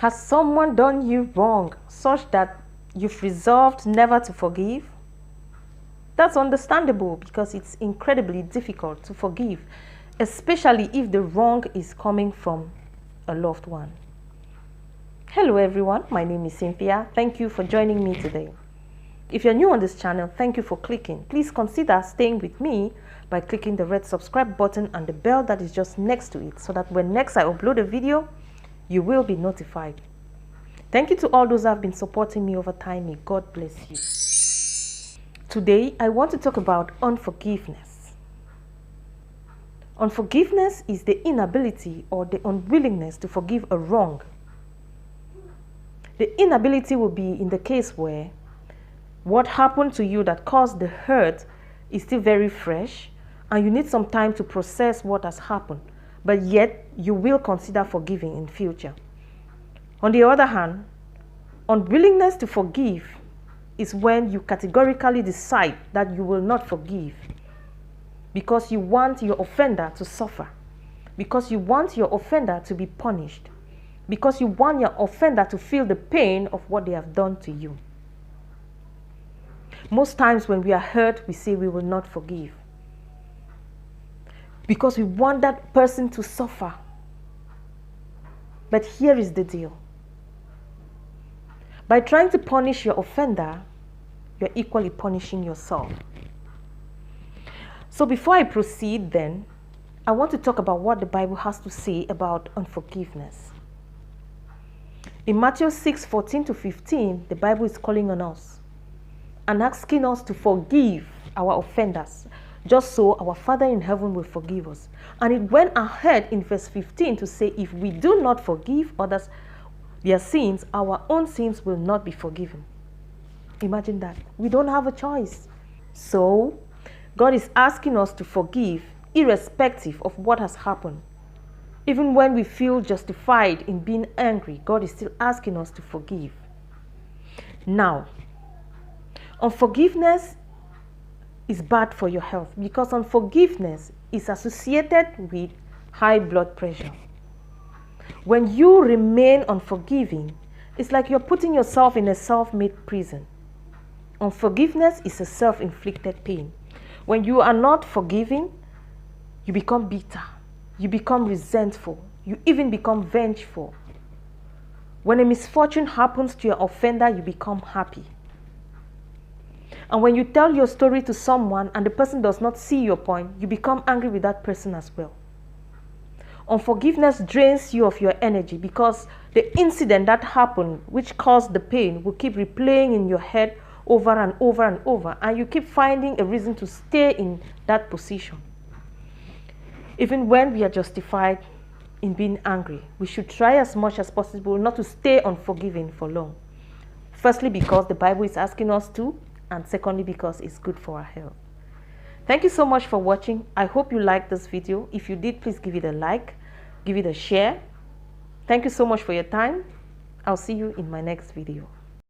Has someone done you wrong such that you've resolved never to forgive? That's understandable because it's incredibly difficult to forgive, especially if the wrong is coming from a loved one. Hello everyone, my name is Cynthia. Thank you for joining me today. If you're new on this channel, thank you for clicking. Please consider staying with me by clicking the red subscribe button and the bell that is just next to it so that when next I upload a video, you will be notified. Thank you to all those who have been supporting me over time. May God bless you. Today, I want to talk about unforgiveness. Unforgiveness is the inability or the unwillingness to forgive a wrong. The inability will be in the case where what happened to you that caused the hurt is still very fresh and you need some time to process what has happened, but yet you will consider forgiving in future. On the other hand, unwillingness to forgive is when you categorically decide that you will not forgive because you want your offender to suffer, because you want your offender to be punished, because you want your offender to feel the pain of what they have done to you. Most times when we are hurt, we say we will not forgive because we want that person to suffer. But here is the deal. By trying to punish your offender, you're equally punishing yourself. So before I proceed then, I want to talk about what the Bible has to say about unforgiveness. In Mathew 6:14 to 15, the Bible is calling on us and asking us to forgive our offenders, just so our Father in heaven will forgive us. And it went ahead in verse 15 to say, if we do not forgive others their sins, our own sins will not be forgiven. Imagine that. We don't have a choice. So, God is asking us to forgive irrespective of what has happened. Even when we feel justified in being angry, God is still asking us to forgive. Now, unforgiveness is bad for your health because unforgiveness is associated with high blood pressure. When you remain unforgiving, it's like you're putting yourself in a self-made prison. Unforgiveness is a self-inflicted pain. When you are not forgiving, you become bitter, you become resentful, you even become vengeful. When a misfortune happens to your offender, you become happy. And when you tell your story to someone and the person does not see your point, you become angry with that person as well. Unforgiveness drains you of your energy because the incident that happened, which caused the pain, will keep replaying in your head over and over and over, and you keep finding a reason to stay in that position. Even when we are justified in being angry, we should try as much as possible not to stay unforgiving for long. Firstly, because the Bible is asking us to, and secondly, because it's good for our health. Thank you so much for watching. I hope you liked this video. If you did, please give it a like, give it a share. Thank you so much for your time. I'll see you in my next video.